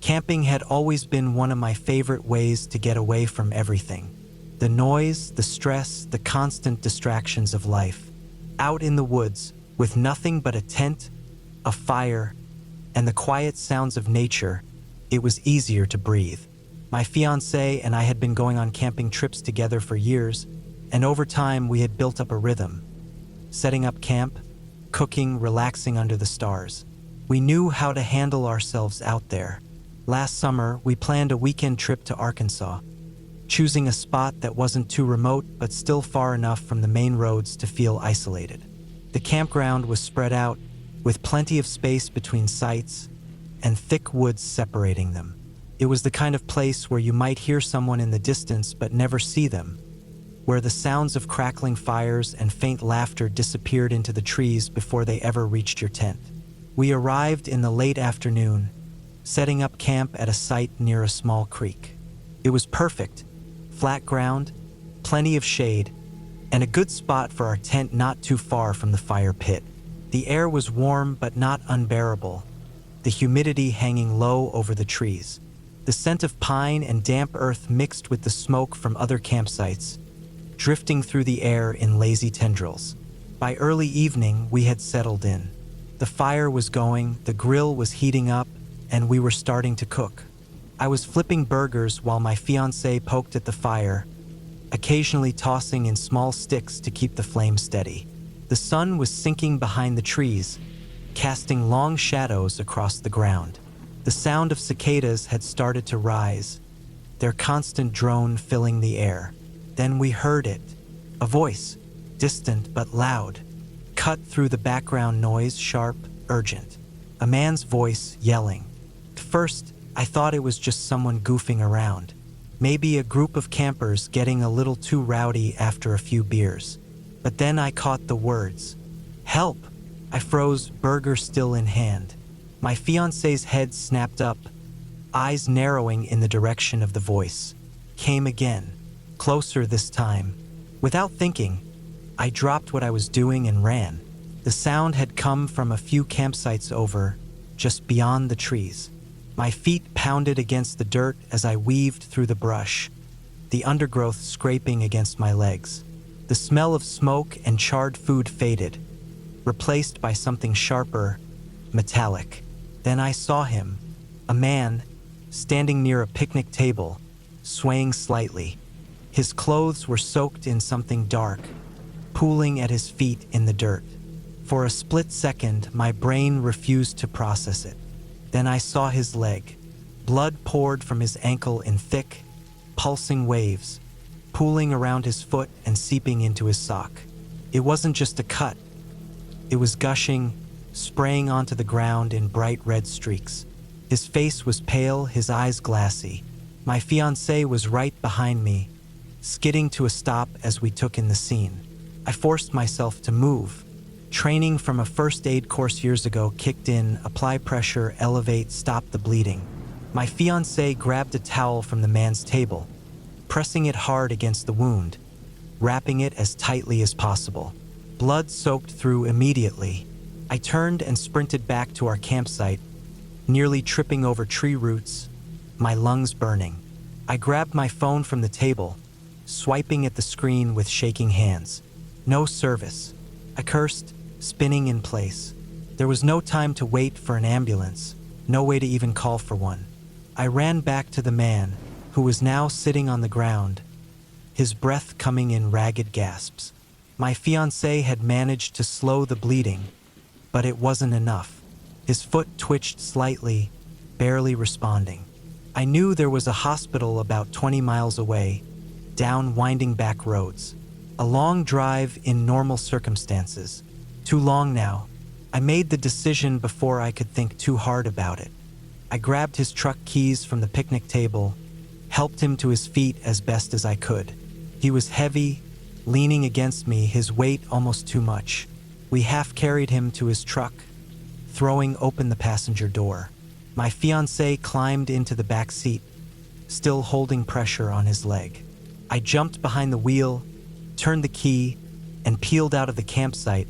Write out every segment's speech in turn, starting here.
Camping had always been one of my favorite ways to get away from everything. The noise, the stress, the constant distractions of life. Out in the woods, with nothing but a tent, a fire, and the quiet sounds of nature, it was easier to breathe. My fiancée and I had been going on camping trips together for years, and over time we had built up a rhythm. Setting up camp, cooking, relaxing under the stars. We knew how to handle ourselves out there. Last summer, we planned a weekend trip to Arkansas, choosing a spot that wasn't too remote but still far enough from the main roads to feel isolated. The campground was spread out, with plenty of space between sites and thick woods separating them. It was the kind of place where you might hear someone in the distance but never see them, where the sounds of crackling fires and faint laughter disappeared into the trees before they ever reached your tent. We arrived in the late afternoon, setting up camp at a site near a small creek. It was perfect, flat ground, plenty of shade, and a good spot for our tent not too far from the fire pit. The air was warm but not unbearable, the humidity hanging low over the trees. The scent of pine and damp earth mixed with the smoke from other campsites, drifting through the air in lazy tendrils. By early evening, we had settled in. The fire was going, the grill was heating up, and we were starting to cook. I was flipping burgers while my fiancée poked at the fire, occasionally tossing in small sticks to keep the flame steady. The sun was sinking behind the trees, casting long shadows across the ground. The sound of cicadas had started to rise, their constant drone filling the air. Then we heard it, a voice, distant but loud, cut through the background noise, sharp, urgent. A man's voice yelling. At first, I thought it was just someone goofing around. Maybe a group of campers getting a little too rowdy after a few beers. But then I caught the words. Help! I froze, burger still in hand. My fiancé's head snapped up, eyes narrowing in the direction of the voice. Came again, closer this time. Without thinking, I dropped what I was doing and ran. The sound had come from a few campsites over, just beyond the trees. My feet pounded against the dirt as I weaved through the brush, the undergrowth scraping against my legs. The smell of smoke and charred food faded, replaced by something sharper, metallic. Then I saw him, a man, standing near a picnic table, swaying slightly. His clothes were soaked in something dark, pooling at his feet in the dirt. For a split second, my brain refused to process it. Then I saw his leg. Blood poured from his ankle in thick, pulsing waves, pooling around his foot and seeping into his sock. It wasn't just a cut. It was gushing, spraying onto the ground in bright red streaks. His face was pale, his eyes glassy. My fiancée was right behind me, skidding to a stop as we took in the scene. I forced myself to move. Training from a first aid course years ago kicked in, apply pressure, elevate, stop the bleeding. My fiancée grabbed a towel from the man's table, pressing it hard against the wound, wrapping it as tightly as possible. Blood soaked through immediately. I turned and sprinted back to our campsite, nearly tripping over tree roots, my lungs burning. I grabbed my phone from the table, swiping at the screen with shaking hands. No service. I cursed, spinning in place. There was no time to wait for an ambulance, no way to even call for one. I ran back to the man, who was now sitting on the ground, his breath coming in ragged gasps. My fiancé had managed to slow the bleeding, but it wasn't enough. His foot twitched slightly, barely responding. I knew there was a hospital about 20 miles away, down winding back roads. A long drive in normal circumstances. Too long now. I made the decision before I could think too hard about it. I grabbed his truck keys from the picnic table, helped him to his feet as best as I could. He was heavy, leaning against me, his weight almost too much. We half-carried him to his truck, throwing open the passenger door. My fiancé climbed into the back seat, still holding pressure on his leg. I jumped behind the wheel, turned the key, and peeled out of the campsite,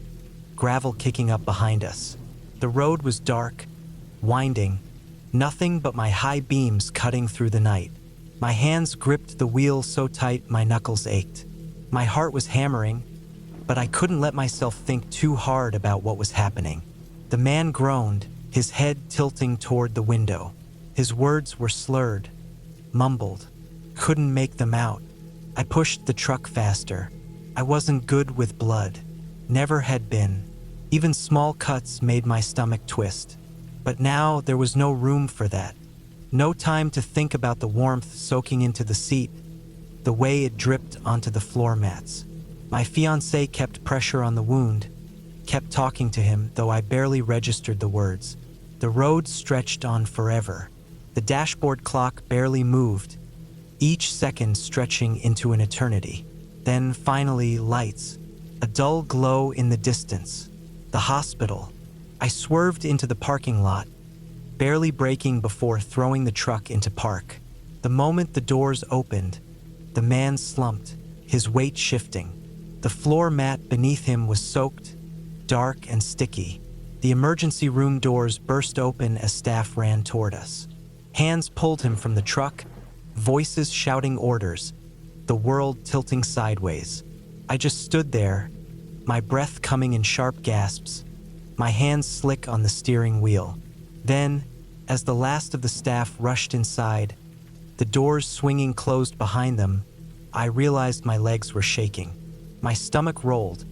gravel kicking up behind us. The road was dark, winding, Nothing but my high beams cutting through the night. My hands gripped the wheel so tight my knuckles ached. My heart was hammering, but I couldn't let myself think too hard about what was happening. The man groaned, his head tilting toward the window. His words were slurred, mumbled. Couldn't make them out. I pushed the truck faster. I wasn't good with blood. Never had been. Even small cuts made my stomach twist. But now there was no room for that. No time to think about the warmth soaking into the seat, the way it dripped onto the floor mats. My fiancé kept pressure on the wound, kept talking to him, though I barely registered the words. The road stretched on forever. The dashboard clock barely moved, each second stretching into an eternity. Then finally, lights. A dull glow in the distance. The hospital. I swerved into the parking lot, barely braking before throwing the truck into park. The moment the doors opened, the man slumped, his weight shifting. The floor mat beneath him was soaked, dark and sticky. The emergency room doors burst open as staff ran toward us. Hands pulled him from the truck, voices shouting orders, the world tilting sideways. I just stood there, my breath coming in sharp gasps, my hands slick on the steering wheel. Then, as the last of the staff rushed inside, the doors swinging closed behind them, I realized my legs were shaking. My stomach rolled,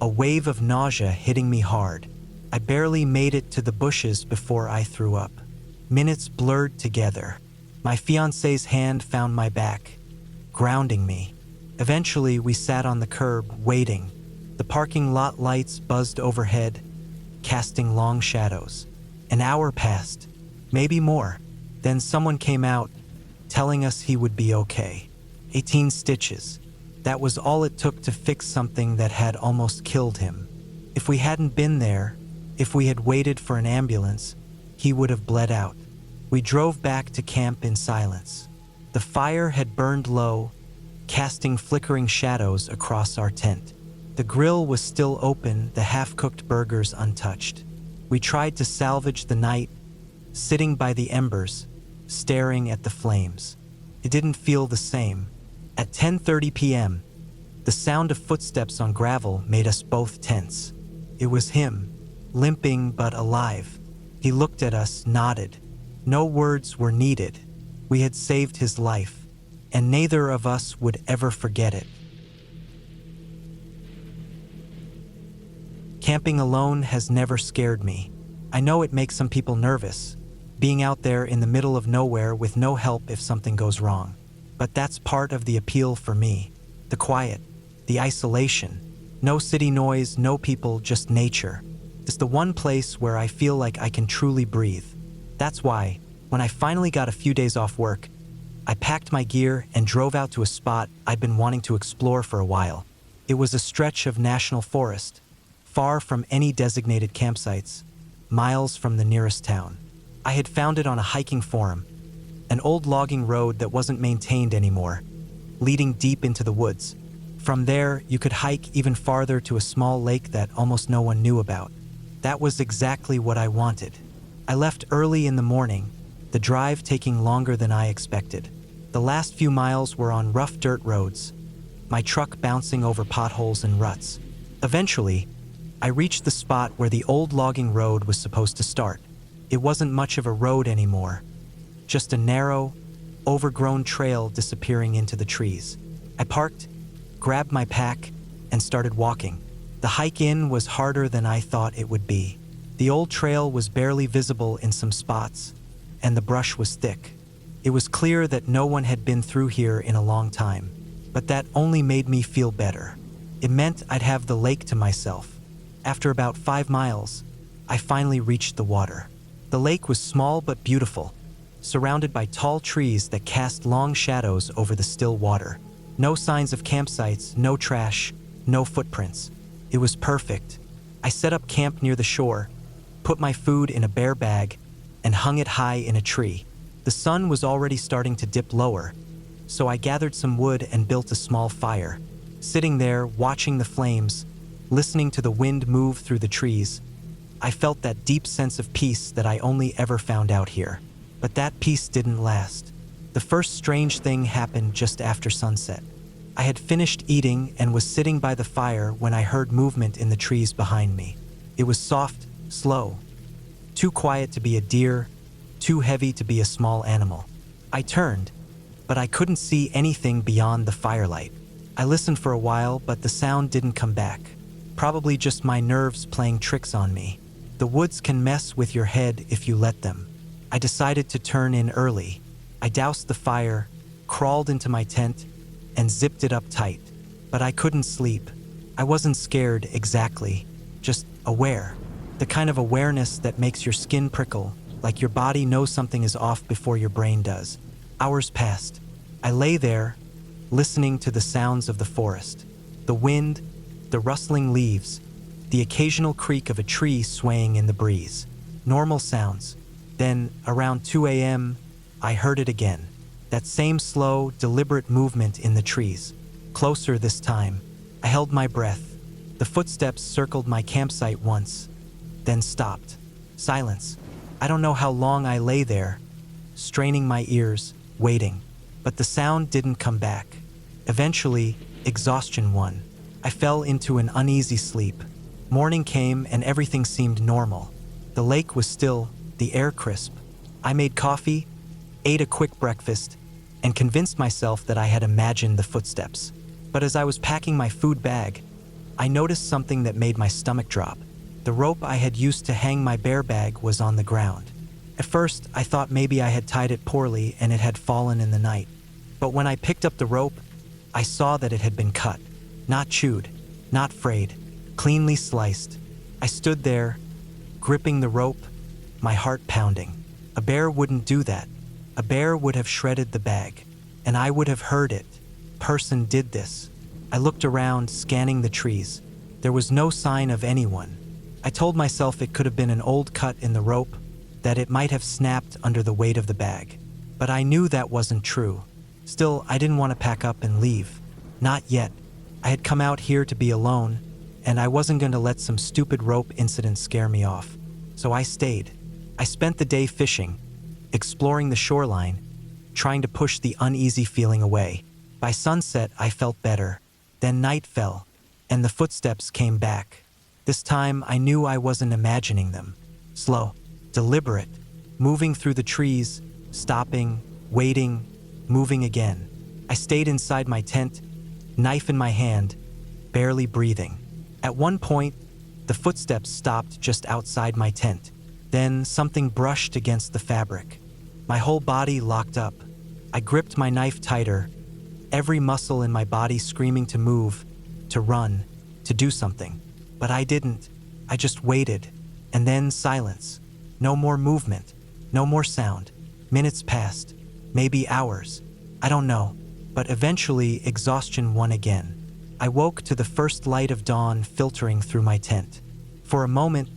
a wave of nausea hitting me hard. I barely made it to the bushes before I threw up. Minutes blurred together. My fiancé's hand found my back, grounding me. Eventually, we sat on the curb, waiting. The parking lot lights buzzed overhead, casting long shadows. An hour passed, maybe more. Then someone came out, telling us he would be okay. 18 stitches. That was all it took to fix something that had almost killed him. If we hadn't been there, if we had waited for an ambulance, he would have bled out. We drove back to camp in silence. The fire had burned low, casting flickering shadows across our tent. The grill was still open, the half-cooked burgers untouched. We tried to salvage the night, sitting by the embers, staring at the flames. It didn't feel the same. At 10:30 p.m., the sound of footsteps on gravel made us both tense. It was him, limping but alive. He looked at us, nodded. No words were needed. We had saved his life, and neither of us would ever forget it. Camping alone has never scared me. I know it makes some people nervous, being out there in the middle of nowhere with no help if something goes wrong. But that's part of the appeal for me. The quiet, the isolation. No city noise, no people, just nature. It's the one place where I feel like I can truly breathe. That's why, when I finally got a few days off work, I packed my gear and drove out to a spot I'd been wanting to explore for a while. It was a stretch of national forest, far from any designated campsites, miles from the nearest town. I had found it on a hiking forum, an old logging road that wasn't maintained anymore, leading deep into the woods. From there, you could hike even farther to a small lake that almost no one knew about. That was exactly what I wanted. I left early in the morning, the drive taking longer than I expected. The last few miles were on rough dirt roads, my truck bouncing over potholes and ruts. Eventually, I reached the spot where the old logging road was supposed to start. It wasn't much of a road anymore, just a narrow, overgrown trail disappearing into the trees. I parked, grabbed my pack, and started walking. The hike in was harder than I thought it would be. The old trail was barely visible in some spots, and the brush was thick. It was clear that no one had been through here in a long time, but that only made me feel better. It meant I'd have the lake to myself. After about 5 miles, I finally reached the water. The lake was small but beautiful, surrounded by tall trees that cast long shadows over the still water. No signs of campsites, no trash, no footprints. It was perfect. I set up camp near the shore, put my food in a bear bag, and hung it high in a tree. The sun was already starting to dip lower, so I gathered some wood and built a small fire. Sitting there, watching the flames, listening to the wind move through the trees, I felt that deep sense of peace that I only ever found out here. But that peace didn't last. The first strange thing happened just after sunset. I had finished eating and was sitting by the fire when I heard movement in the trees behind me. It was soft, slow, too quiet to be a deer, too heavy to be a small animal. I turned, but I couldn't see anything beyond the firelight. I listened for a while, but the sound didn't come back. Probably just my nerves playing tricks on me. The woods can mess with your head if you let them. I decided to turn in early. I doused the fire, crawled into my tent, and zipped it up tight. But I couldn't sleep. I wasn't scared exactly, just aware. The kind of awareness that makes your skin prickle, like your body knows something is off before your brain does. Hours passed. I lay there, listening to the sounds of the forest. The wind, the rustling leaves, the occasional creak of a tree swaying in the breeze. Normal sounds. Then, around 2 a.m., I heard it again. That same slow, deliberate movement in the trees. Closer this time. I held my breath. The footsteps circled my campsite once, then stopped. Silence. I don't know how long I lay there, straining my ears, waiting. But the sound didn't come back. Eventually, exhaustion won. I fell into an uneasy sleep. Morning came and everything seemed normal. The lake was still, the air crisp. I made coffee, ate a quick breakfast, and convinced myself that I had imagined the footsteps. But as I was packing my food bag, I noticed something that made my stomach drop. The rope I had used to hang my bear bag was on the ground. At first, I thought maybe I had tied it poorly and it had fallen in the night. But when I picked up the rope, I saw that it had been cut. Not chewed, not frayed, cleanly sliced. I stood there, gripping the rope, my heart pounding. A bear wouldn't do that. A bear would have shredded the bag, and I would have heard it. Person did this. I looked around, scanning the trees. There was no sign of anyone. I told myself it could have been an old cut in the rope, that it might have snapped under the weight of the bag. But I knew that wasn't true. Still, I didn't want to pack up and leave. Not yet. I had come out here to be alone, and I wasn't going to let some stupid rope incident scare me off. So I stayed. I spent the day fishing, exploring the shoreline, trying to push the uneasy feeling away. By sunset, I felt better. Then night fell, and the footsteps came back. This time, I knew I wasn't imagining them. Slow, deliberate, moving through the trees, stopping, waiting, moving again. I stayed inside my tent, knife in my hand, barely breathing. At one point, the footsteps stopped just outside my tent. Then something brushed against the fabric. My whole body locked up. I gripped my knife tighter, every muscle in my body screaming to move, to run, to do something. But I didn't. I just waited. And then silence. No more movement. No more sound. Minutes passed. Maybe hours. I don't know. But eventually, exhaustion won again. I woke to the first light of dawn filtering through my tent. For a moment,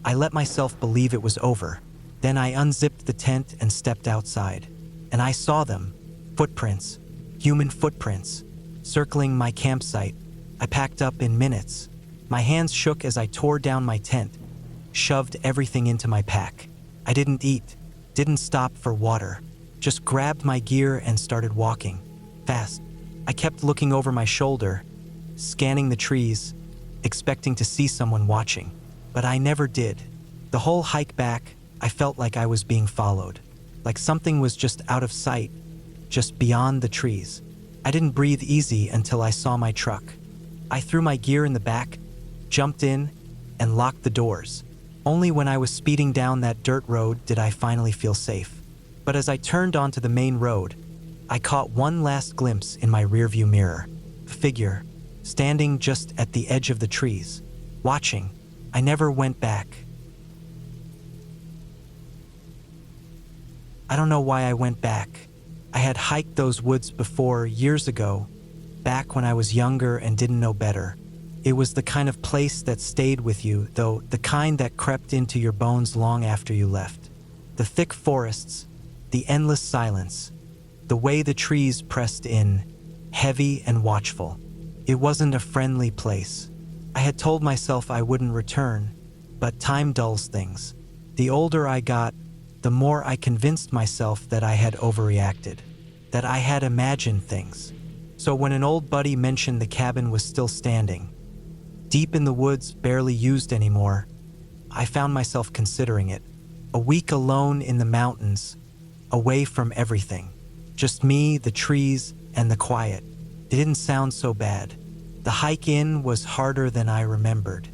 I let myself believe it was over. Then I unzipped the tent and stepped outside. And I saw them. Footprints. Human footprints. Circling my campsite. I packed up in minutes. My hands shook as I tore down my tent, shoved everything into my pack. I didn't eat, didn't stop for water, just grabbed my gear and started walking. Fast. I kept looking over my shoulder, scanning the trees, expecting to see someone watching. But I never did. The whole hike back, I felt like I was being followed. Like something was just out of sight, just beyond the trees. I didn't breathe easy until I saw my truck. I threw my gear in the back, jumped in, and locked the doors. Only when I was speeding down that dirt road did I finally feel safe. But as I turned onto the main road, I caught one last glimpse in my rearview mirror. A figure, standing just at the edge of the trees, watching. I never went back. I don't know why I went back. I had hiked those woods before, years ago, back when I was younger and didn't know better. It was the kind of place that stayed with you, though, the kind that crept into your bones long after you left. The thick forests, the endless silence, the way the trees pressed in, heavy and watchful. It wasn't a friendly place. I had told myself I wouldn't return, but time dulls things. The older I got, the more I convinced myself that I had overreacted, that I had imagined things. So when an old buddy mentioned the cabin was still standing, deep in the woods, barely used anymore, I found myself considering it. A week alone in the mountains, away from everything. Just me, the trees, and the quiet. It didn't sound so bad. The hike in was harder than I remembered.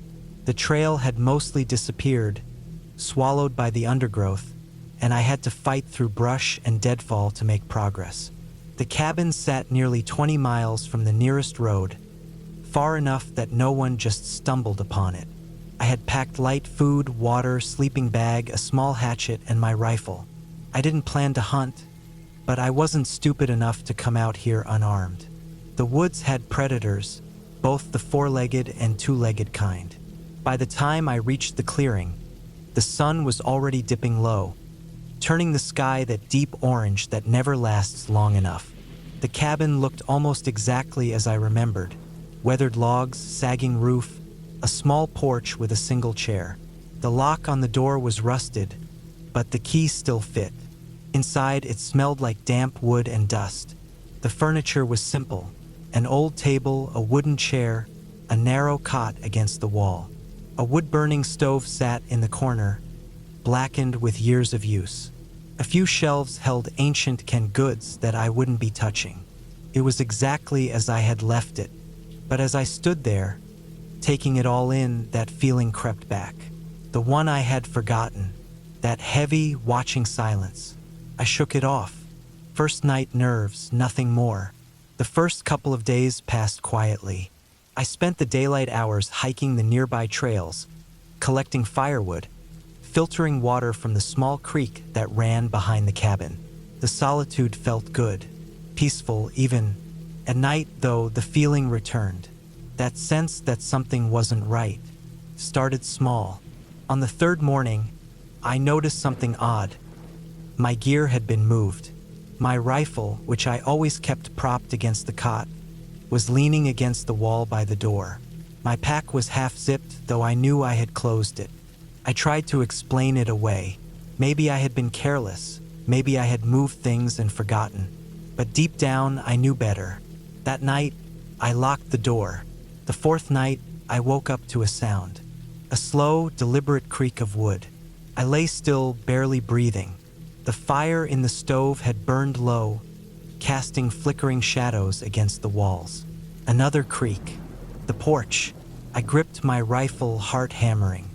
The trail had mostly disappeared, swallowed by the undergrowth, and I had to fight through brush and deadfall to make progress. The cabin sat nearly 20 miles from the nearest road, far enough that no one just stumbled upon it. I had packed light food, water, sleeping bag, a small hatchet, and my rifle. I didn't plan to hunt, but I wasn't stupid enough to come out here unarmed. The woods had predators, both the four-legged and two-legged kind. By the time I reached the clearing, the sun was already dipping low, turning the sky that deep orange that never lasts long enough. The cabin looked almost exactly as I remembered. Weathered logs, sagging roof, a small porch with a single chair. The lock on the door was rusted, but the key still fit. Inside, it smelled like damp wood and dust. The furniture was simple: an old table, a wooden chair, a narrow cot against the wall. A wood-burning stove sat in the corner, blackened with years of use. A few shelves held ancient canned goods that I wouldn't be touching. It was exactly as I had left it, but as I stood there, taking it all in, that feeling crept back. The one I had forgotten, that heavy, watching silence. I shook it off. First night nerves, nothing more. The first couple of days passed quietly. I spent the daylight hours hiking the nearby trails, collecting firewood, filtering water from the small creek that ran behind the cabin. The solitude felt good, peaceful even. At night, though, the feeling returned. That sense that something wasn't right started small. On the third morning, I noticed something odd. My gear had been moved. My rifle, which I always kept propped against the cot, was leaning against the wall by the door. My pack was half-zipped, though I knew I had closed it. I tried to explain it away. Maybe I had been careless. Maybe I had moved things and forgotten. But deep down, I knew better. That night, I locked the door. The fourth night, I woke up to a sound. A slow, deliberate creak of wood. I lay still, barely breathing. The fire in the stove had burned low, casting flickering shadows against the walls. Another creak. The porch. I gripped my rifle, heart hammering.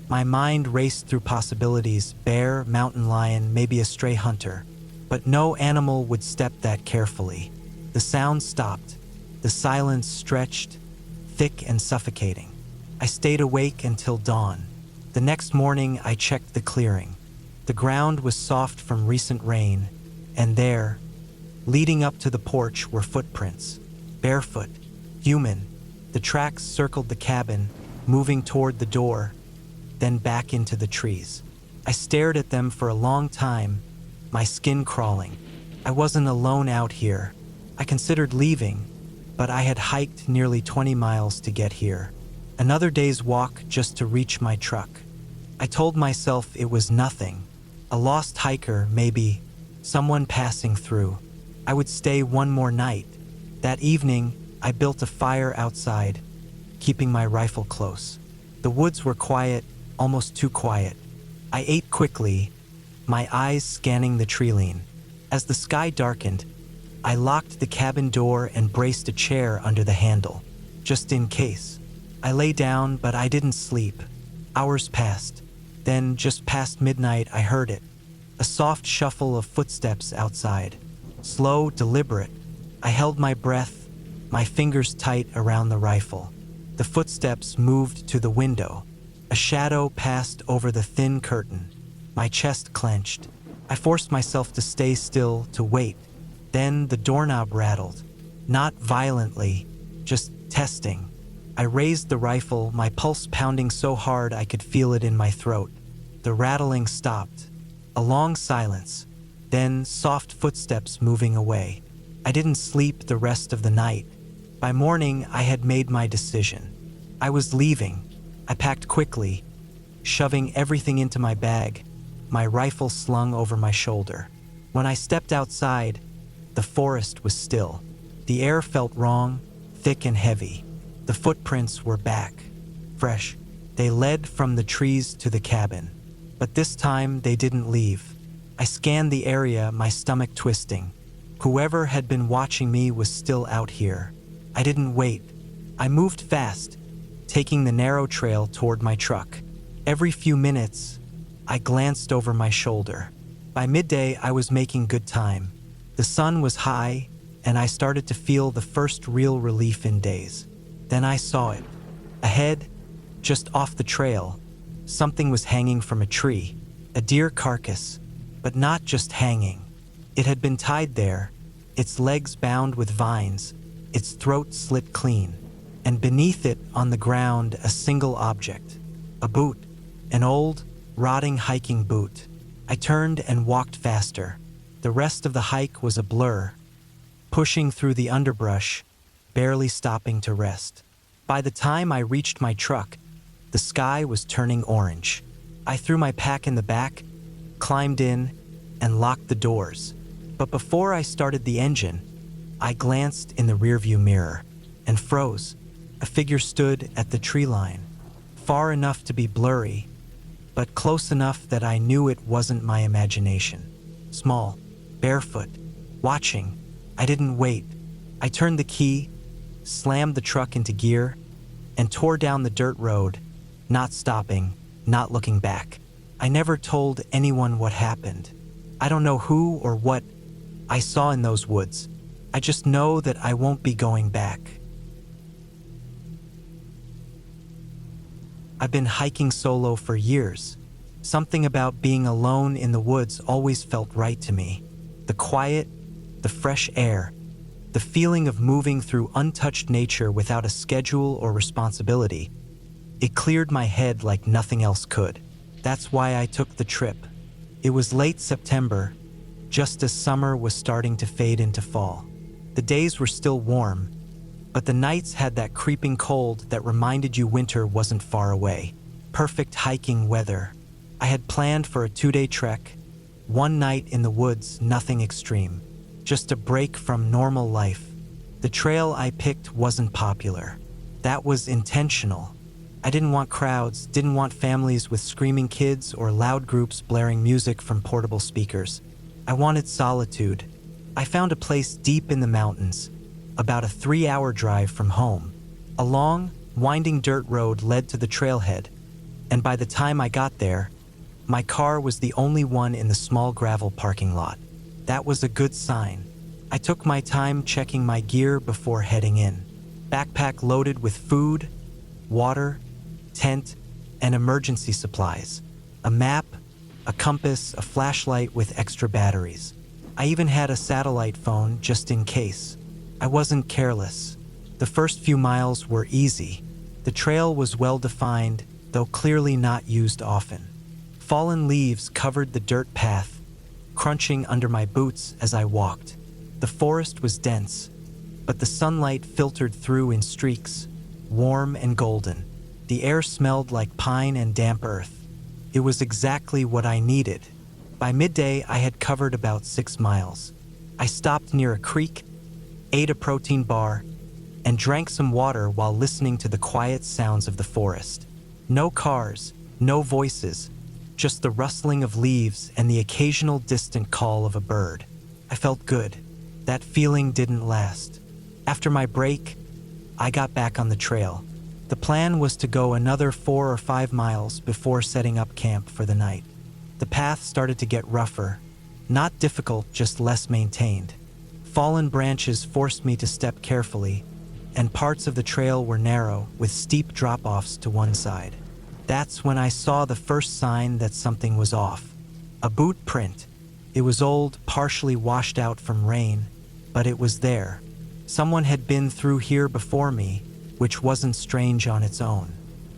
My mind raced through possibilities: bear, mountain lion, maybe a stray hunter. But no animal would step that carefully. The sound stopped. The silence stretched, thick and suffocating. I stayed awake until dawn. The next morning, I checked the clearing. The ground was soft from recent rain, and there, leading up to the porch, were footprints. Barefoot, human. The tracks circled the cabin, moving toward the door, then back into the trees. I stared at them for a long time, my skin crawling. I wasn't alone out here. I considered leaving, but I had hiked nearly 20 miles to get here. Another day's walk just to reach my truck. I told myself it was nothing. A lost hiker, maybe, someone passing through. I would stay one more night. That evening, I built a fire outside, keeping my rifle close. The woods were quiet, almost too quiet. I ate quickly, my eyes scanning the tree-line. As the sky darkened, I locked the cabin door and braced a chair under the handle, just in case. I lay down, but I didn't sleep. Hours passed. Then, just past midnight, I heard it. A soft shuffle of footsteps outside. Slow, deliberate. I held my breath, my fingers tight around the rifle. The footsteps moved to the window. A shadow passed over the thin curtain. My chest clenched. I forced myself to stay still, to wait. Then the doorknob rattled. Not violently, just testing. I raised the rifle, my pulse pounding so hard I could feel it in my throat. The rattling stopped. A long silence. Then soft footsteps moving away. I didn't sleep the rest of the night. By morning, I had made my decision. I was leaving. I packed quickly, shoving everything into my bag, my rifle slung over my shoulder. When I stepped outside, the forest was still. The air felt wrong, thick and heavy. The footprints were back, fresh. They led from the trees to the cabin. But this time, they didn't leave. I scanned the area, my stomach twisting. Whoever had been watching me was still out here. I didn't wait. I moved fast, taking the narrow trail toward my truck. Every few minutes, I glanced over my shoulder. By midday, I was making good time. The sun was high, and I started to feel the first real relief in days. Then I saw it. Ahead, just off the trail, something was hanging from a tree. A deer carcass, but not just hanging. It had been tied there, its legs bound with vines, its throat slit clean, and beneath it on the ground a single object. A boot, an old, rotting hiking boot. I turned and walked faster. The rest of the hike was a blur, pushing through the underbrush, barely stopping to rest. By the time I reached my truck, the sky was turning orange. I threw my pack in the back, climbed in, and locked the doors. But before I started the engine, I glanced in the rearview mirror and froze. A figure stood at the tree line, far enough to be blurry, but close enough that I knew it wasn't my imagination. Small, barefoot, watching. I didn't wait. I turned the key, slammed the truck into gear, and tore down the dirt road, not stopping, not looking back. I never told anyone what happened. I don't know who or what I saw in those woods. I just know that I won't be going back. I've been hiking solo for years. Something about being alone in the woods always felt right to me. The quiet, the fresh air, the feeling of moving through untouched nature without a schedule or responsibility. It cleared my head like nothing else could. That's why I took the trip. It was late September, just as summer was starting to fade into fall. The days were still warm, but the nights had that creeping cold that reminded you winter wasn't far away. Perfect hiking weather. I had planned for a 2-day trek, one night in the woods, nothing extreme, just a break from normal life. The trail I picked wasn't popular. That was intentional. I didn't want crowds, didn't want families with screaming kids or loud groups blaring music from portable speakers. I wanted solitude. I found a place deep in the mountains, about a 3-hour drive from home. A long, winding dirt road led to the trailhead, and by the time I got there, my car was the only one in the small gravel parking lot. That was a good sign. I took my time checking my gear before heading in. Backpack loaded with food, water, tent, and emergency supplies. A map, a compass, a flashlight with extra batteries. I even had a satellite phone just in case. I wasn't careless. The first few miles were easy. The trail was well defined, though clearly not used often. Fallen leaves covered the dirt path, crunching under my boots as I walked. The forest was dense, but the sunlight filtered through in streaks, warm and golden. The air smelled like pine and damp earth. It was exactly what I needed. By midday, I had covered about 6 miles. I stopped near a creek, ate a protein bar, and drank some water while listening to the quiet sounds of the forest. No cars, no voices, just the rustling of leaves and the occasional distant call of a bird. I felt good. That feeling didn't last. After my break, I got back on the trail. The plan was to go another 4 or 5 miles before setting up camp for the night. The path started to get rougher. Not difficult, just less maintained. Fallen branches forced me to step carefully, and parts of the trail were narrow, with steep drop-offs to one side. That's when I saw the first sign that something was off. A boot print. It was old, partially washed out from rain, but it was there. Someone had been through here before me, which wasn't strange on its own.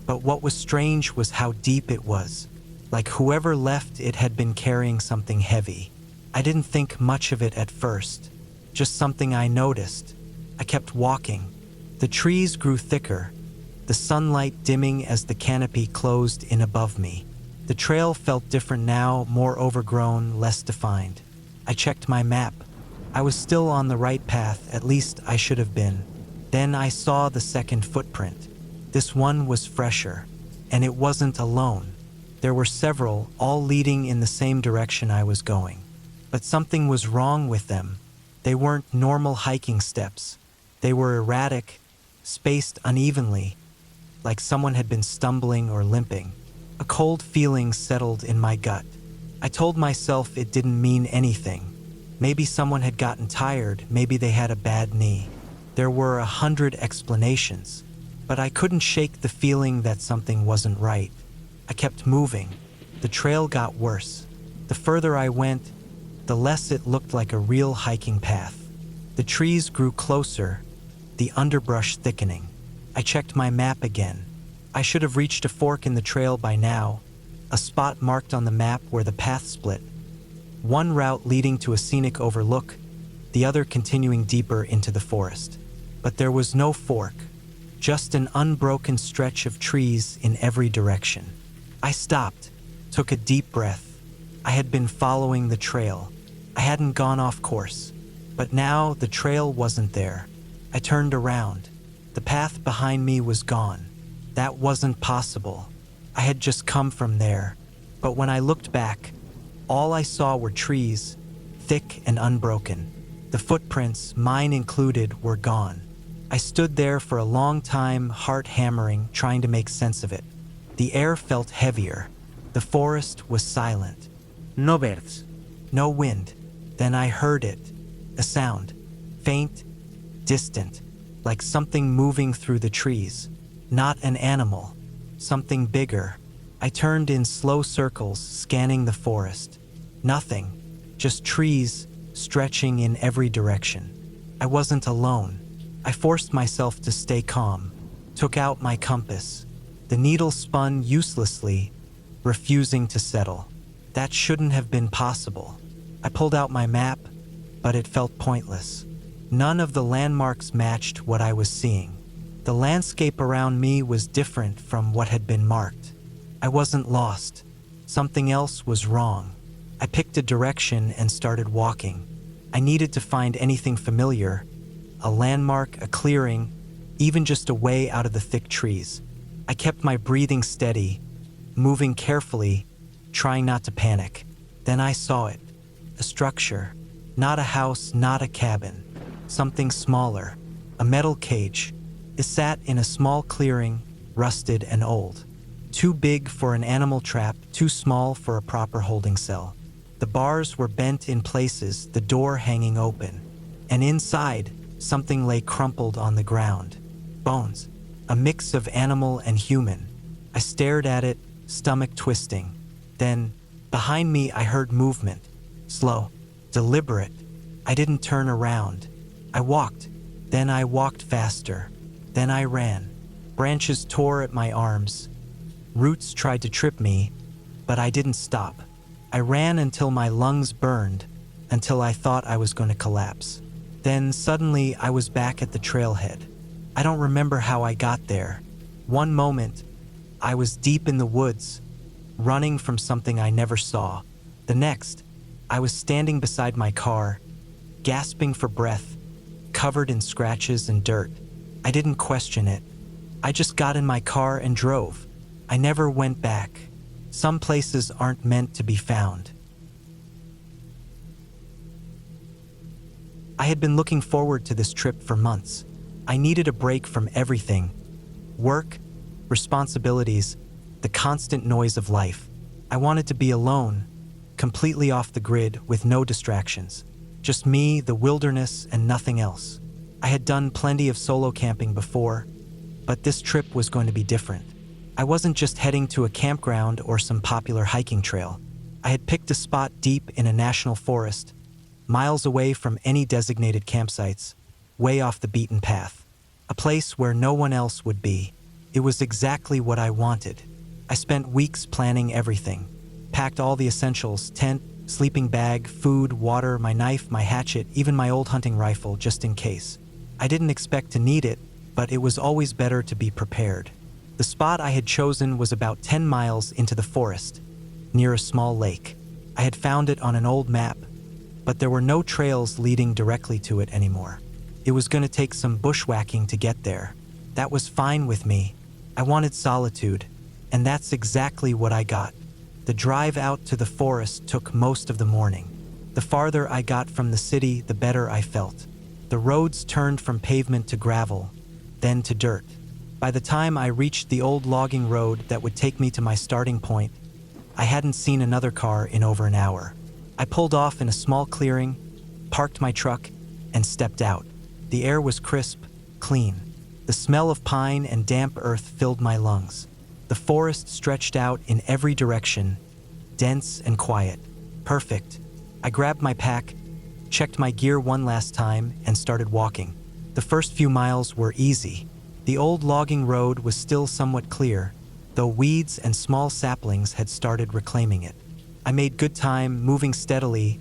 But what was strange was how deep it was. Like whoever left it had been carrying something heavy. I didn't think much of it at first, just something I noticed. I kept walking. The trees grew thicker, the sunlight dimming as the canopy closed in above me. The trail felt different now, more overgrown, less defined. I checked my map. I was still on the right path, at least I should have been. Then I saw the second footprint. This one was fresher, and it wasn't alone. There were several, all leading in the same direction I was going. But something was wrong with them. They weren't normal hiking steps. They were erratic, spaced unevenly, like someone had been stumbling or limping. A cold feeling settled in my gut. I told myself it didn't mean anything. Maybe someone had gotten tired, maybe they had a bad knee. There were 100 explanations, but I couldn't shake the feeling that something wasn't right. I kept moving. The trail got worse. The further I went, the less it looked like a real hiking path. The trees grew closer, the underbrush thickening. I checked my map again. I should have reached a fork in the trail by now, a spot marked on the map where the path split. One route leading to a scenic overlook, the other continuing deeper into the forest. But there was no fork, just an unbroken stretch of trees in every direction. I stopped, took a deep breath. I had been following the trail. I hadn't gone off course, but now the trail wasn't there. I turned around. The path behind me was gone. That wasn't possible. I had just come from there. But when I looked back, all I saw were trees, thick and unbroken. The footprints, mine included, were gone. I stood there for a long time, heart hammering, trying to make sense of it. The air felt heavier. The forest was silent. No birds. No wind. Then I heard it. A sound. Faint, distant, like something moving through the trees. Not an animal. Something bigger. I turned in slow circles, scanning the forest. Nothing. Just trees, stretching in every direction. I wasn't alone. I forced myself to stay calm. Took out my compass. The needle spun uselessly, refusing to settle. That shouldn't have been possible. I pulled out my map, but it felt pointless. None of the landmarks matched what I was seeing. The landscape around me was different from what had been marked. I wasn't lost. Something else was wrong. I picked a direction and started walking. I needed to find anything familiar, a landmark, a clearing, even just a way out of the thick trees. I kept my breathing steady, moving carefully, trying not to panic. Then I saw it. A structure. Not a house, not a cabin. Something smaller. A metal cage. It sat in a small clearing, rusted and old. Too big for an animal trap, too small for a proper holding cell. The bars were bent in places, the door hanging open. And inside, something lay crumpled on the ground. Bones. A mix of animal and human. I stared at it, stomach twisting. Then, behind me, I heard movement. Slow. Deliberate. I didn't turn around. I walked. Then I walked faster. Then I ran. Branches tore at my arms. Roots tried to trip me, but I didn't stop. I ran until my lungs burned, until I thought I was going to collapse. Then suddenly I was back at the trailhead. I don't remember how I got there. One moment, I was deep in the woods, running from something I never saw. The next, I was standing beside my car, gasping for breath, covered in scratches and dirt. I didn't question it. I just got in my car and drove. I never went back. Some places aren't meant to be found. I had been looking forward to this trip for months. I needed a break from everything. Work, responsibilities, the constant noise of life. I wanted to be alone, completely off the grid with no distractions. Just me, the wilderness, and nothing else. I had done plenty of solo camping before, but this trip was going to be different. I wasn't just heading to a campground or some popular hiking trail. I had picked a spot deep in a national forest, miles away from any designated campsites, way off the beaten path. A place where no one else would be. It was exactly what I wanted. I spent weeks planning everything. Packed all the essentials: tent, sleeping bag, food, water, my knife, my hatchet, even my old hunting rifle, just in case. I didn't expect to need it, but it was always better to be prepared. The spot I had chosen was about 10 miles into the forest. near a small lake. I had found it on an old map, but there were no trails leading directly to it anymore. It was going to take some bushwhacking to get there. That was fine with me. I wanted solitude, and that's exactly what I got. The drive out to the forest took most of the morning. The farther I got from the city, the better I felt. The roads turned from pavement to gravel, then to dirt. By the time I reached the old logging road that would take me to my starting point, I hadn't seen another car in over an hour. I pulled off in a small clearing, parked my truck, and stepped out. The air was crisp, clean. The smell of pine and damp earth filled my lungs. The forest stretched out in every direction, dense and quiet. Perfect. I grabbed my pack, checked my gear one last time, and started walking. The first few miles were easy. The old logging road was still somewhat clear, though weeds and small saplings had started reclaiming it. I made good time, moving steadily,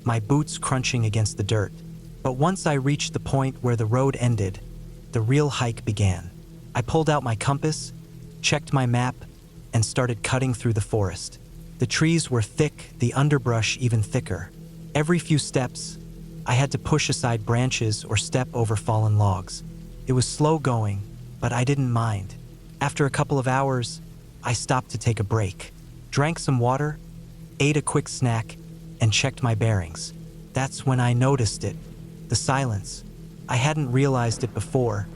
my boots crunching against the dirt. But once I reached the point where the road ended, the real hike began. I pulled out my compass, checked my map, and started cutting through the forest. The trees were thick, the underbrush even thicker. Every few steps, I had to push aside branches or step over fallen logs. It was slow going, but I didn't mind. After a couple of hours, I stopped to take a break, drank some water, ate a quick snack, and checked my bearings. That's when I noticed it, the silence. I hadn't realized it before,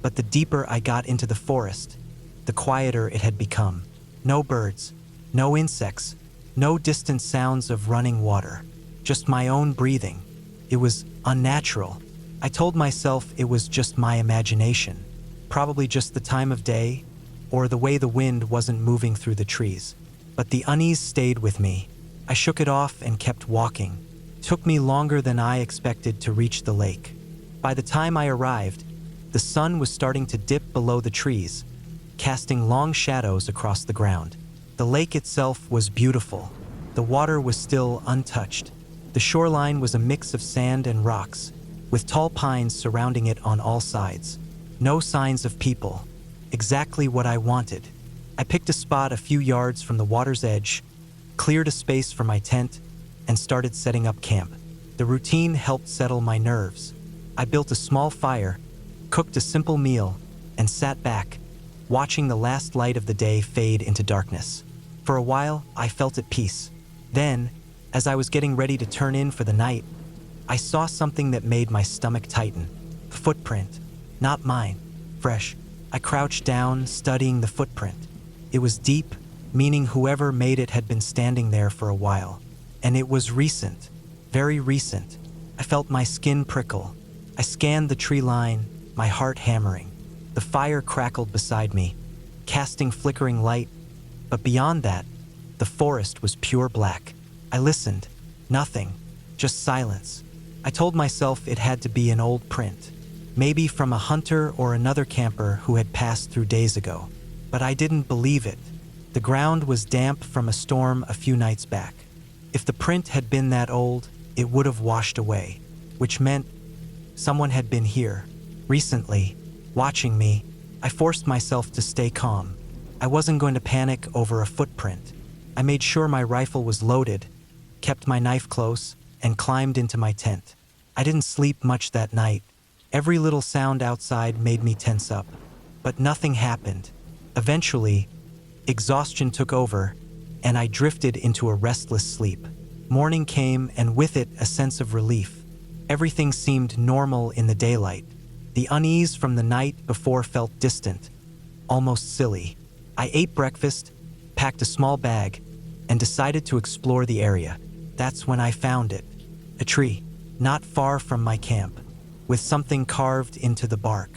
but the deeper I got into the forest, the quieter it had become. No birds, no insects, no distant sounds of running water, just my own breathing. It was unnatural. I told myself it was just my imagination, probably just the time of day, or the way the wind wasn't moving through the trees. But the unease stayed with me. I shook it off and kept walking. It took me longer than I expected to reach the lake. By the time I arrived, the sun was starting to dip below the trees, casting long shadows across the ground. The lake itself was beautiful. The water was still untouched. The shoreline was a mix of sand and rocks, with tall pines surrounding it on all sides. No signs of people. Exactly what I wanted. I picked a spot a few yards from the water's edge, cleared a space for my tent, and started setting up camp. The routine helped settle my nerves. I built a small fire, cooked a simple meal, and sat back, watching the last light of the day fade into darkness. For a while, I felt at peace. Then, as I was getting ready to turn in for the night, I saw something that made my stomach tighten. A footprint. Not mine. Fresh. I crouched down, studying the footprint. It was deep, meaning whoever made it had been standing there for a while. And it was recent. Very recent. I felt my skin prickle. I scanned the tree line, my heart hammering. The fire crackled beside me, casting flickering light. But beyond that, the forest was pure black. I listened. Nothing. Just silence. I told myself it had to be an old print. Maybe from a hunter or another camper who had passed through days ago. But I didn't believe it. The ground was damp from a storm a few nights back. If the print had been that old, it would have washed away, which meant someone had been here, recently, watching me. I forced myself to stay calm. I wasn't going to panic over a footprint. I made sure my rifle was loaded, kept my knife close, and climbed into my tent. I didn't sleep much that night. Every little sound outside made me tense up, but nothing happened. Eventually, exhaustion took over, and I drifted into a restless sleep. Morning came, and with it, a sense of relief. Everything seemed normal in the daylight. The unease from the night before felt distant, almost silly. I ate breakfast, packed a small bag, and decided to explore the area. That's when I found it. A tree, not far from my camp, with something carved into the bark.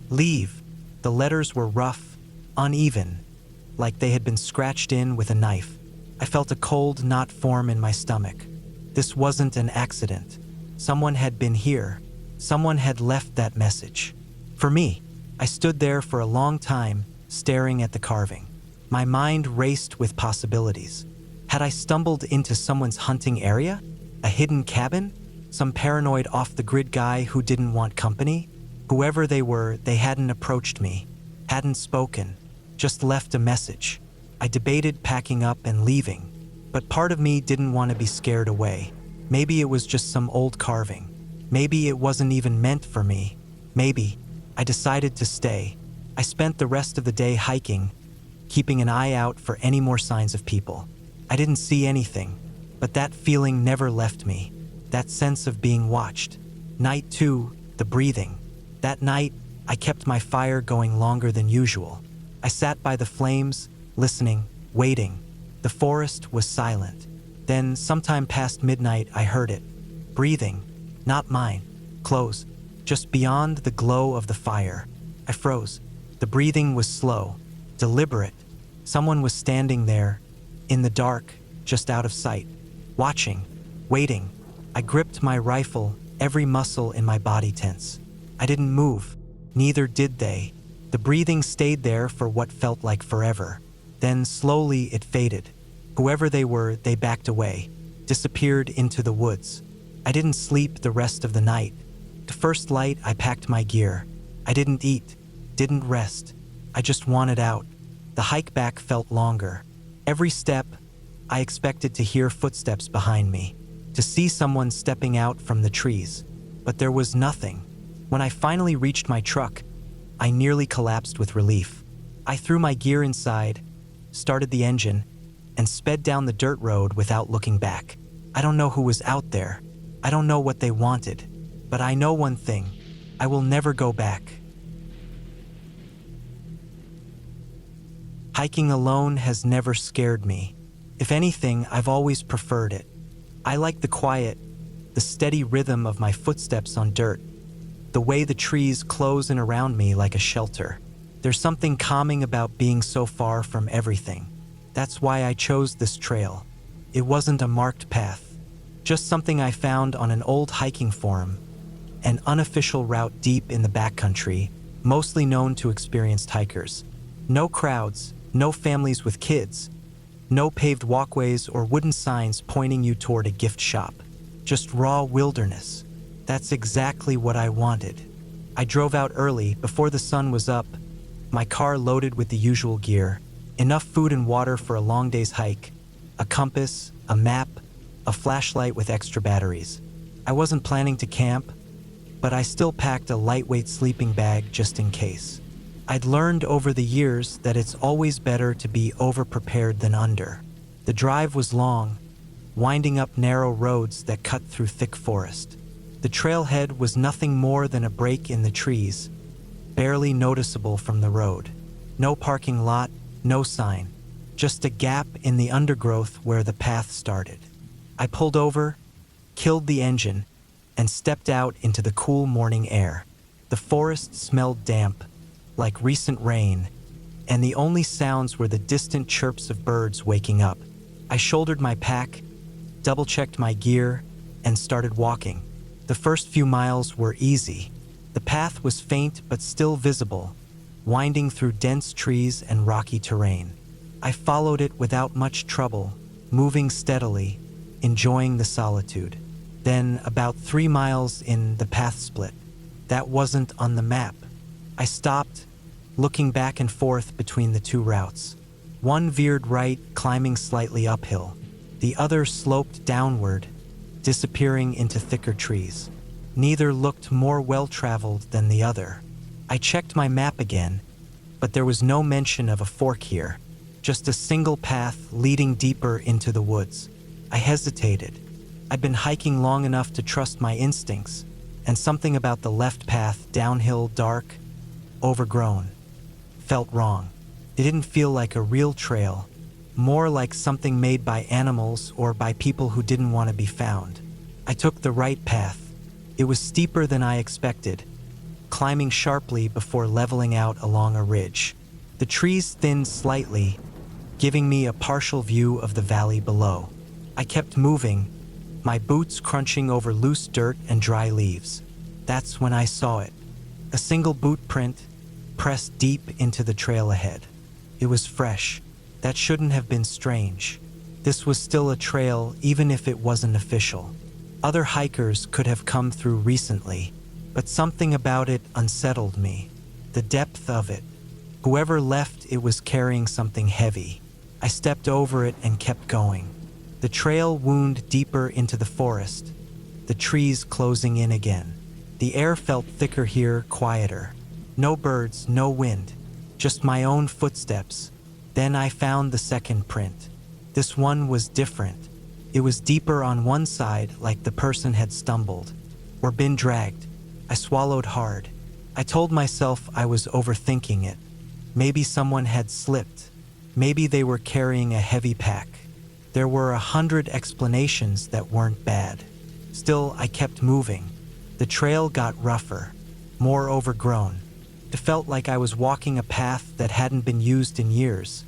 Leave. The letters were rough, uneven, like they had been scratched in with a knife. I felt a cold knot form in my stomach. This wasn't an accident. Someone had been here. Someone had left that message. For me, I stood there for a long time, staring at the carving. My mind raced with possibilities. Had I stumbled into someone's hunting area? A hidden cabin? Some paranoid off-the-grid guy who didn't want company? Whoever they were, they hadn't approached me, hadn't spoken, just left a message. I debated packing up and leaving, But part of me didn't want to be scared away. Maybe it was just some old carving. Maybe it wasn't even meant for me. Maybe. I decided to stay. I spent the rest of the day hiking, keeping an eye out for any more signs of people. I didn't see anything, but that feeling never left me. That sense of being watched. Night 2, the breathing. That night, I kept my fire going longer than usual. I sat by the flames, listening, waiting. The forest was silent. Then, sometime past midnight, I heard it. Breathing. Not mine. Close. Just beyond the glow of the fire. I froze. The breathing was slow, deliberate. Someone was standing there, in the dark, just out of sight. Watching. Waiting. I gripped my rifle, every muscle in my body tense. I didn't move. Neither did they. The breathing stayed there for what felt like forever. Then slowly it faded. Whoever they were, they backed away, disappeared into the woods. I didn't sleep the rest of the night. The first light, I packed my gear. I didn't eat, didn't rest. I just wanted out. The hike back felt longer. Every step, I expected to hear footsteps behind me, to see someone stepping out from the trees. But there was nothing. When I finally reached my truck, I nearly collapsed with relief. I threw my gear inside, started the engine, and sped down the dirt road without looking back. I don't know who was out there. I don't know what they wanted. But I know one thing. I will never go back. Hiking alone has never scared me. If anything, I've always preferred it. I like the quiet, the steady rhythm of my footsteps on dirt, the way the trees close in around me like a shelter. There's something calming about being so far from everything. That's why I chose this trail. It wasn't a marked path, just something I found on an old hiking forum, an unofficial route deep in the backcountry, mostly known to experienced hikers. No crowds, no families with kids, no paved walkways or wooden signs pointing you toward a gift shop. Just raw wilderness. That's exactly what I wanted. I drove out early, before the sun was up, my car loaded with the usual gear, enough food and water for a long day's hike, a compass, a map, a flashlight with extra batteries. I wasn't planning to camp, but I still packed a lightweight sleeping bag just in case. I'd learned over the years that it's always better to be over-prepared than under. The drive was long, winding up narrow roads that cut through thick forest. The trailhead was nothing more than a break in the trees, barely noticeable from the road. No parking lot, no sign, just a gap in the undergrowth where the path started. I pulled over, killed the engine, and stepped out into the cool morning air. The forest smelled damp, like recent rain, and the only sounds were the distant chirps of birds waking up. I shouldered my pack, double-checked my gear, and started walking. The first few miles were easy. The path was faint but still visible, winding through dense trees and rocky terrain. I followed it without much trouble, moving steadily, enjoying the solitude. Then, about 3 miles in, the path split. That wasn't on the map. I stopped, looking back and forth between the two routes. One veered right, climbing slightly uphill. The other sloped downward, disappearing into thicker trees. Neither looked more well-traveled than the other. I checked my map again, but there was no mention of a fork here, just a single path leading deeper into the woods. I hesitated. I'd been hiking long enough to trust my instincts, and something about the left path, downhill, dark, overgrown, felt wrong. It didn't feel like a real trail, more like something made by animals or by people who didn't want to be found. I took the right path. It was steeper than I expected, climbing sharply before leveling out along a ridge. The trees thinned slightly, giving me a partial view of the valley below. I kept moving, my boots crunching over loose dirt and dry leaves. That's when I saw it. A single boot print, pressed deep into the trail ahead. It was fresh. That shouldn't have been strange. This was still a trail, even if it wasn't official. Other hikers could have come through recently, but something about it unsettled me. The depth of it. Whoever left it was carrying something heavy. I stepped over it and kept going. The trail wound deeper into the forest, the trees closing in again. The air felt thicker here, quieter. No birds, no wind, just my own footsteps. Then I found the second print. This one was different. It was deeper on one side, like the person had stumbled or been dragged. I swallowed hard. I told myself I was overthinking it. Maybe someone had slipped. Maybe they were carrying a heavy pack. There were 100 explanations that weren't bad. Still, I kept moving. The trail got rougher, more overgrown. It felt like I was walking a path that hadn't been used in years,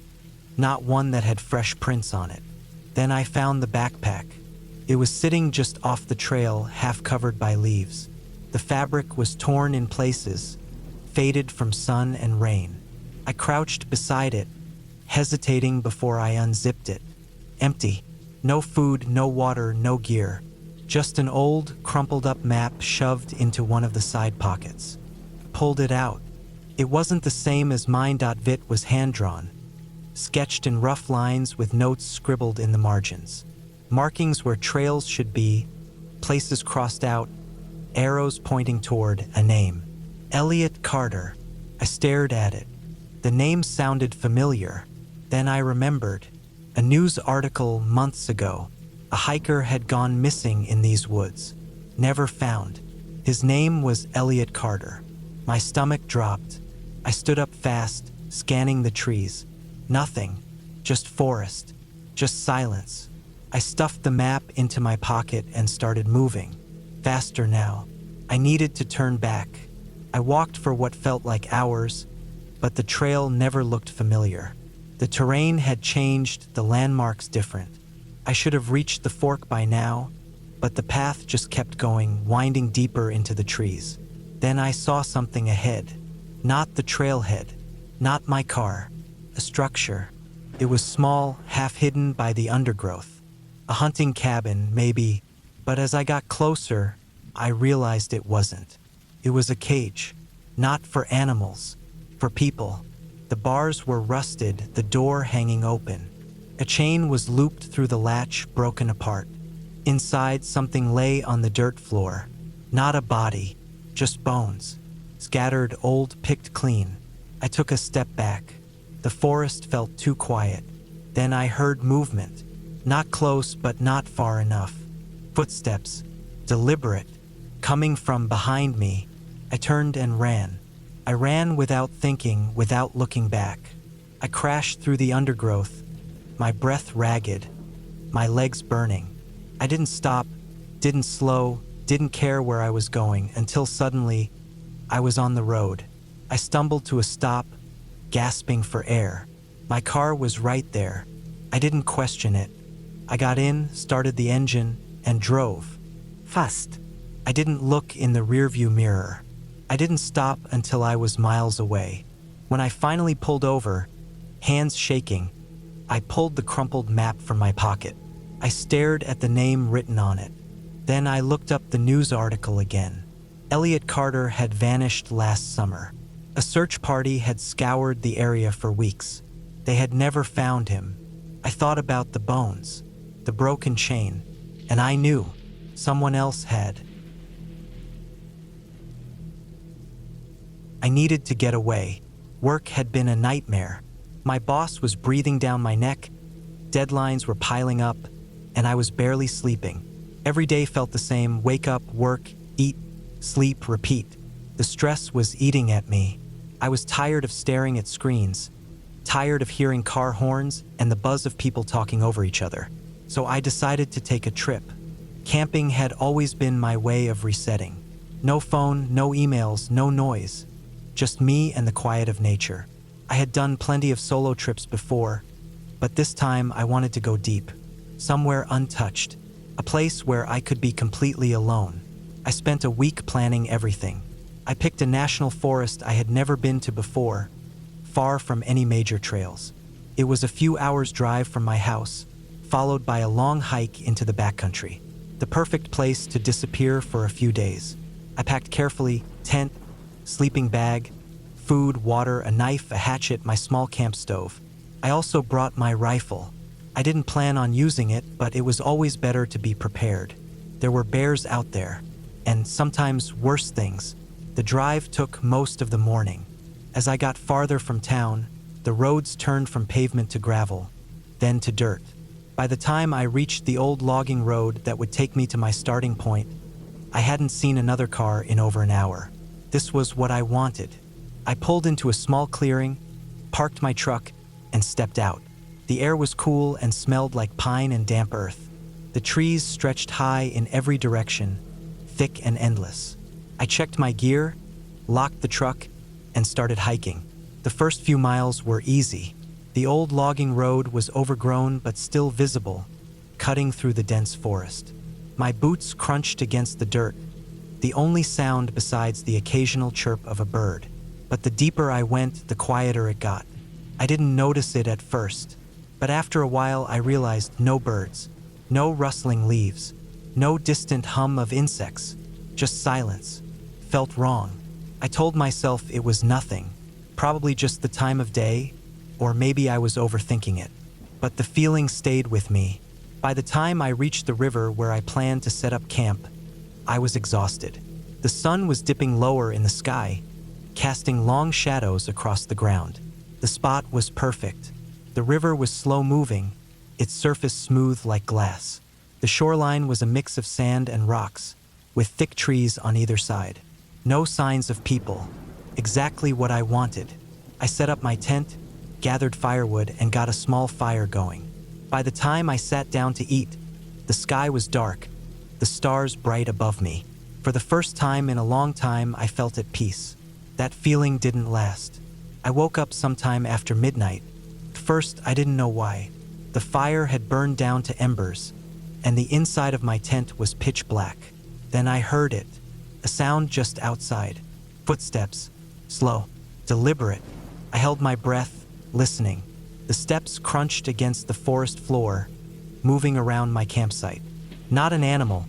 not one that had fresh prints on it. Then I found the backpack. It was sitting just off the trail, half covered by leaves. The fabric was torn in places, faded from sun and rain. I crouched beside it, hesitating before I unzipped it. Empty. No food, no water, no gear. Just an old, crumpled-up map shoved into one of the side pockets. Pulled it out. It wasn't the same as mine. Vit was hand-drawn, sketched in rough lines with notes scribbled in the margins. Markings where trails should be, places crossed out, arrows pointing toward a name. Elliot Carter. I stared at it. The name sounded familiar. Then I remembered. A news article months ago. A hiker had gone missing in these woods. Never found. His name was Elliot Carter. My stomach dropped. I stood up fast, scanning the trees. Nothing. Just forest. Just silence. I stuffed the map into my pocket and started moving. Faster now. I needed to turn back. I walked for what felt like hours, but the trail never looked familiar. The terrain had changed, the landmarks different. I should have reached the fork by now, but the path just kept going, winding deeper into the trees. Then I saw something ahead. Not the trailhead, not my car. A structure. It was small, half hidden by the undergrowth. A hunting cabin, maybe, but as I got closer, I realized it wasn't. It was a cage, not for animals, for people. The bars were rusted, the door hanging open. A chain was looped through the latch, broken apart. Inside, something lay on the dirt floor. Not a body, just bones. Scattered, old, picked clean. I took a step back. The forest felt too quiet. Then I heard movement. Not close, but not far enough. Footsteps. Deliberate. Coming from behind me. I turned and ran. I ran without thinking, without looking back. I crashed through the undergrowth, my breath ragged, my legs burning. I didn't stop, didn't slow, didn't care where I was going until suddenly I was on the road. I stumbled to a stop, gasping for air. My car was right there. I didn't question it. I got in, started the engine, and drove. Fast. I didn't look in the rearview mirror. I didn't stop until I was miles away. When I finally pulled over, hands shaking, I pulled the crumpled map from my pocket. I stared at the name written on it. Then I looked up the news article again. Elliot Carter had vanished last summer. A search party had scoured the area for weeks. They had never found him. I thought about the bones, the broken chain, and I knew someone else had. I needed to get away. Work had been a nightmare. My boss was breathing down my neck, deadlines were piling up, and I was barely sleeping. Every day felt the same: wake up, work, eat, sleep, repeat. The stress was eating at me. I was tired of staring at screens, tired of hearing car horns and the buzz of people talking over each other. So I decided to take a trip. Camping had always been my way of resetting. No phone, no emails, no noise. Just me and the quiet of nature. I had done plenty of solo trips before, but this time I wanted to go deep. Somewhere untouched. A place where I could be completely alone. I spent a week planning everything. I picked a national forest I had never been to before, far from any major trails. It was a few hours' drive from my house, followed by a long hike into the backcountry. The perfect place to disappear for a few days. I packed carefully: tent, sleeping bag, food, water, a knife, a hatchet, my small camp stove. I also brought my rifle. I didn't plan on using it, but it was always better to be prepared. There were bears out there, and sometimes worse things. The drive took most of the morning. As I got farther from town, the roads turned from pavement to gravel, then to dirt. By the time I reached the old logging road that would take me to my starting point, I hadn't seen another car in over an hour. This was what I wanted. I pulled into a small clearing, parked my truck, and stepped out. The air was cool and smelled like pine and damp earth. The trees stretched high in every direction, thick and endless. I checked my gear, locked the truck, and started hiking. The first few miles were easy. The old logging road was overgrown but still visible, cutting through the dense forest. My boots crunched against the dirt, the only sound besides the occasional chirp of a bird. But the deeper I went, the quieter it got. I didn't notice it at first, but after a while I realized no birds, no rustling leaves, no distant hum of insects, just silence. Felt wrong. I told myself it was nothing, probably just the time of day, or maybe I was overthinking it. But the feeling stayed with me. By the time I reached the river where I planned to set up camp, I was exhausted. The sun was dipping lower in the sky, casting long shadows across the ground. The spot was perfect. The river was slow-moving, its surface smooth like glass. The shoreline was a mix of sand and rocks, with thick trees on either side. No signs of people. Exactly what I wanted. I set up my tent, gathered firewood, and got a small fire going. By the time I sat down to eat, the sky was dark, the stars bright above me. For the first time in a long time, I felt at peace. That feeling didn't last. I woke up sometime after midnight. At first, I didn't know why. The fire had burned down to embers, and the inside of my tent was pitch black. Then I heard it, a sound just outside. Footsteps, slow, deliberate. I held my breath, listening. The steps crunched against the forest floor, moving around my campsite. Not an animal,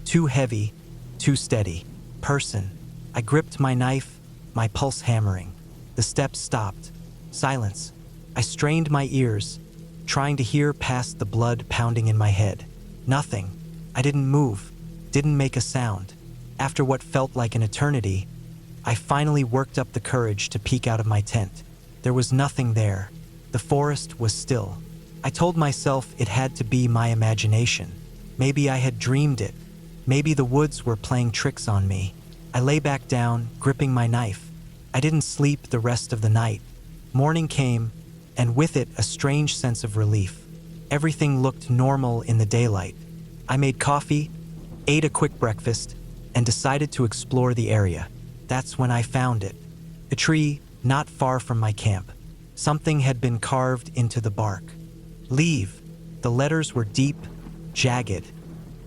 too heavy, too steady. Person. I gripped my knife, my pulse hammering. The steps stopped. Silence. I strained my ears, trying to hear past the blood pounding in my head. Nothing. I didn't move, didn't make a sound. After what felt like an eternity, I finally worked up the courage to peek out of my tent. There was nothing there. The forest was still. I told myself it had to be my imagination. Maybe I had dreamed it. Maybe the woods were playing tricks on me. I lay back down, gripping my knife. I didn't sleep the rest of the night. Morning came, and with it a strange sense of relief. Everything looked normal in the daylight. I made coffee, ate a quick breakfast, and decided to explore the area. That's when I found it. A tree not far from my camp. Something had been carved into the bark. Leave. The letters were deep, jagged,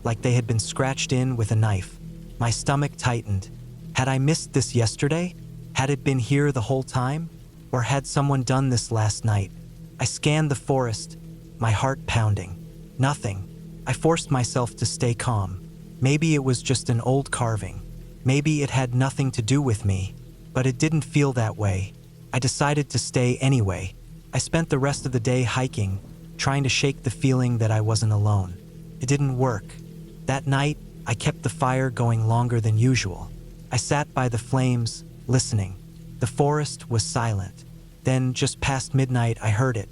like they had been scratched in with a knife. My stomach tightened. Had I missed this yesterday? Had it been here the whole time? Or had someone done this last night? I scanned the forest, my heart pounding. Nothing. I forced myself to stay calm. Maybe it was just an old carving. Maybe it had nothing to do with me. But it didn't feel that way. I decided to stay anyway. I spent the rest of the day hiking, trying to shake the feeling that I wasn't alone. It didn't work. That night, I kept the fire going longer than usual. I sat by the flames, listening. The forest was silent. Then, just past midnight, I heard it.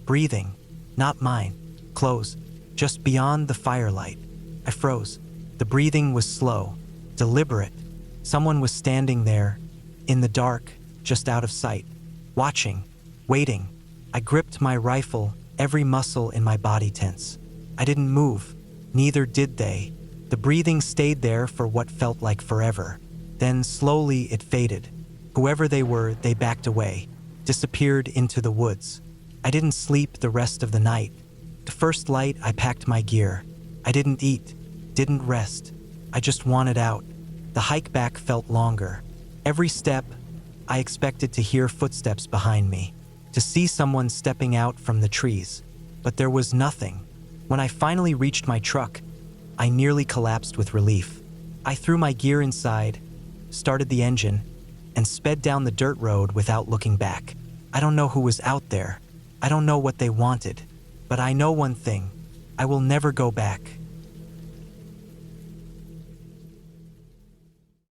Breathing. Not mine. Close. Just beyond the firelight. I froze. The breathing was slow, deliberate. Someone was standing there, in the dark, just out of sight. Watching. Waiting. I gripped my rifle, every muscle in my body tense. I didn't move. Neither did they. The breathing stayed there for what felt like forever. Then, slowly, it faded. Whoever they were, they backed away, disappeared into the woods. I didn't sleep the rest of the night. The first light, I packed my gear. I didn't eat, didn't rest. I just wanted out. The hike back felt longer. Every step, I expected to hear footsteps behind me, to see someone stepping out from the trees. But there was nothing. When I finally reached my truck, I nearly collapsed with relief. I threw my gear inside, started the engine, and sped down the dirt road without looking back. I don't know who was out there. I don't know what they wanted. But I know one thing, I will never go back.